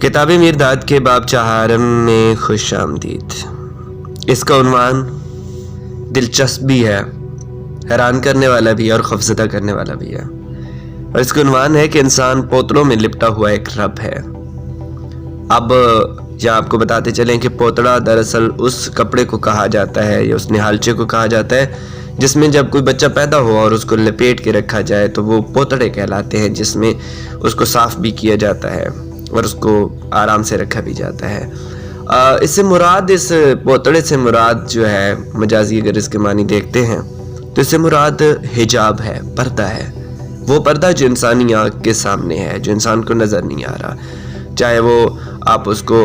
کتاب میرداد کے باب 4 میں خوش آمدید۔ اس کا عنوان دلچسپ بھی ہے، حیران کرنے والا بھی ہے اور خوفزدہ کرنے والا بھی ہے، اور اس کا عنوان ہے کہ انسان پوتڑوں میں لپٹا ہوا ایک رب ہے۔ اب یہاں آپ کو بتاتے چلیں کہ پوتڑا دراصل اس کپڑے کو کہا جاتا ہے یا اس نہالچے کو کہا جاتا ہے جس میں جب کوئی بچہ پیدا ہو اور اس کو لپیٹ کے رکھا جائے تو وہ پوتڑے کہلاتے ہیں، جس میں اس کو صاف بھی کیا جاتا ہے اور اس کو آرام سے رکھا بھی جاتا ہے۔ اس سے مراد، اس پوتڑے سے مراد جو ہے مجازی، اگر اس کے معنی دیکھتے ہیں تو اس سے مراد حجاب ہے، پردہ ہے، وہ پردہ جو انسانی آنکھ کے سامنے ہے، جو انسان کو نظر نہیں آ رہا، چاہے وہ آپ اس کو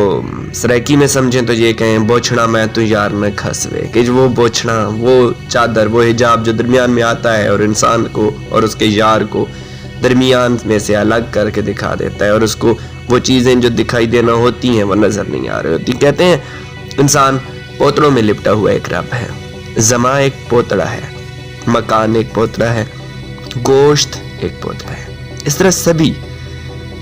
سرائکی میں سمجھیں تو یہ کہیں بوچھنا میں تو یار نہ کھسوے، کہ وہ بوچھنا، وہ چادر، وہ حجاب جو درمیان میں آتا ہے اور انسان کو اور اس کے یار کو درمیان میں سے الگ کر کے دکھا دیتا ہے، اور اس کو وہ چیزیں جو دکھائی دینا ہوتی ہیں وہ نظر نہیں آ رہی ہوتی۔ کہتے ہیں انسان پوتڑوں میں لپٹا ہوا ایک رب ہے، زماں ایک پوتڑا ہے، مکان ایک پوتڑا ہے، گوشت ایک پوتڑا ہے۔ اس طرح سبھی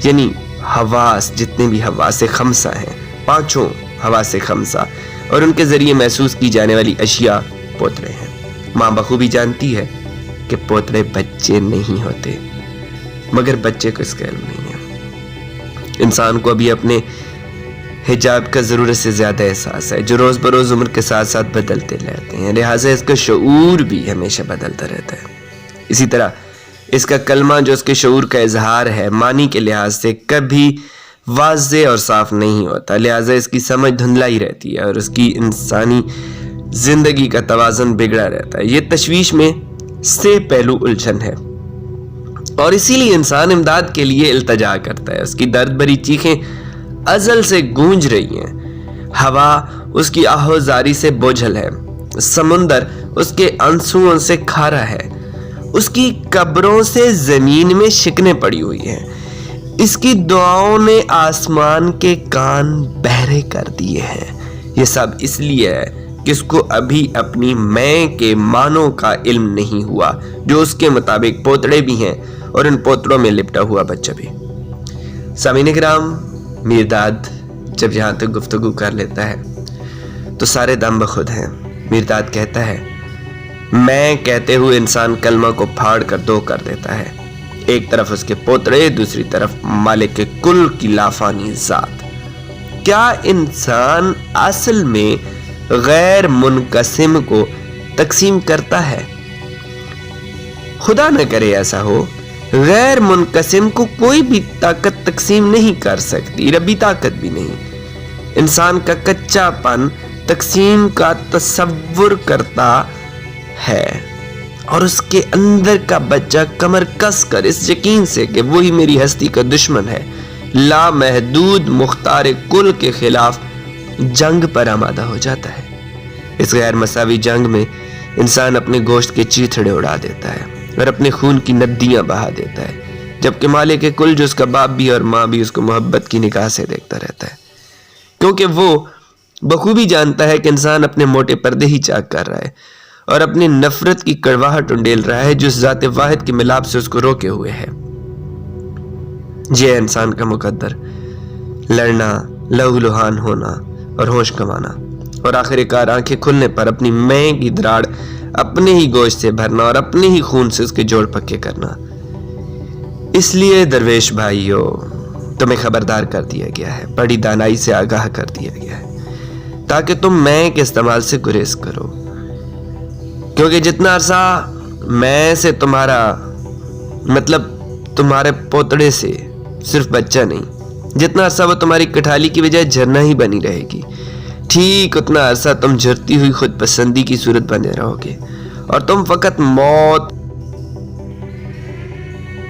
یعنی حواس، جتنے بھی حواس خمسہ ہیں، 5 حواس خمسہ اور ان کے ذریعے محسوس کی جانے والی اشیاء پوتڑے ہیں۔ ماں بخوبی جانتی ہے کہ پوتڑے بچے نہیں ہوتے، مگر بچے کو اس کا علم نہیں ہے۔ انسان کو ابھی اپنے حجاب کا ضرورت سے زیادہ احساس ہے، جو روز بروز عمر کے ساتھ ساتھ بدلتے رہتے ہیں، لہٰذا اس کا شعور بھی ہمیشہ بدلتا رہتا ہے۔ اسی طرح اس کا کلمہ جو اس کے شعور کا اظہار ہے، معنی کے لحاظ سے کبھی واضح اور صاف نہیں ہوتا، لہٰذا اس کی سمجھ دھندلا ہی رہتی ہے اور اس کی انسانی زندگی کا توازن بگڑا رہتا ہے۔ یہ تشویش میں سے پہلو الجھن ہے، اور اسی لیے انسان امداد کے لیے التجا کرتا ہے۔ اس کی درد بھری چیخیں ازل سے گونج رہی ہیں، ہوا اس کی آہوزاری سے بوجھل ہے، سمندر اس کے آنسوؤں سے کھارا ہے، اس کی قبروں سے زمین میں شکنیں پڑی ہوئی ہیں، اس کی دعاؤں نے آسمان کے کان بہرے کر دیے ہیں۔ یہ سب اس لیے ہے کہ اس کو ابھی اپنی میں کے معنوں کا علم نہیں ہوا، جو اس کے مطابق پوتڑے بھی ہیں اور ان پوتڑوں میں لپٹا ہوا بچہ بھی۔ سامعین کرام، میرداد جب یہاں تک گفتگو کر لیتا ہے تو سارے دم بخود ہیں۔ میرداد کہتا ہے، میں کہتے ہوئے انسان کلمہ کو پھاڑ کر 2 کر دیتا ہے، ایک طرف اس کے پوتڑے، دوسری طرف مالک کے کل کی لافانی ذات۔ کیا انسان اصل میں غیر منقسم کو تقسیم کرتا ہے؟ خدا نہ کرے ایسا ہو۔ غیر منقسم کو کوئی بھی طاقت تقسیم نہیں کر سکتی، ربی طاقت بھی نہیں۔ انسان کا کچا پن تقسیم کا تصور کرتا ہے، اور اس کے اندر کا بچہ کمر کس کر اس یقین سے کہ وہی میری ہستی کا دشمن ہے، لامحدود مختار کل کے خلاف جنگ پر آمادہ ہو جاتا ہے۔ اس غیر مساوی جنگ میں انسان اپنے گوشت کے چیتھڑے اڑا دیتا ہے اور اپنے خون کی ندیاں بہا دیتا ہے، جبکہ مالک کے کل جو اس کا باپ بھی اور ماں بھی اس کو محبت کی نگاہ سے دیکھتا رہتا ہے، کیونکہ وہ بخوبی جانتا ہے کہ انسان اپنے موٹے پردے ہی چاک کر رہا ہے اور اپنی نفرت کی کڑواہٹ انڈیل رہا ہے جو اس ذات واحد کے ملاپ سے اس کو روکے ہوئے ہے۔ یہ ہے انسان کا مقدر، لڑنا، لہو لہان ہونا اور ہوش گنوانا، اور آخر کار آنکھیں کھلنے پر اپنی میں کی دراڑ اپنے ہی گوشت سے بھرنا اور اپنے ہی خون سے اس کے جوڑ پکے کرنا۔ اس لیے درویش بھائیو، تمہیں خبردار کر دیا گیا ہے، بڑی دانائی سے آگاہ کر دیا گیا ہے، تاکہ تم میں کے استعمال سے گریز کرو، کیونکہ جتنا عرصہ میں سے تمہارا مطلب تمہارے پوتڑے سے صرف بچہ نہیں، جتنا عرصہ وہ تمہاری کٹھالی کی بجائے جھرنا ہی بنی رہے گی، ٹھیک اتنا عرصہ تم جھرتی ہوئی خود پسندی کی صورت بنے رہو گے، اور تم فقط موت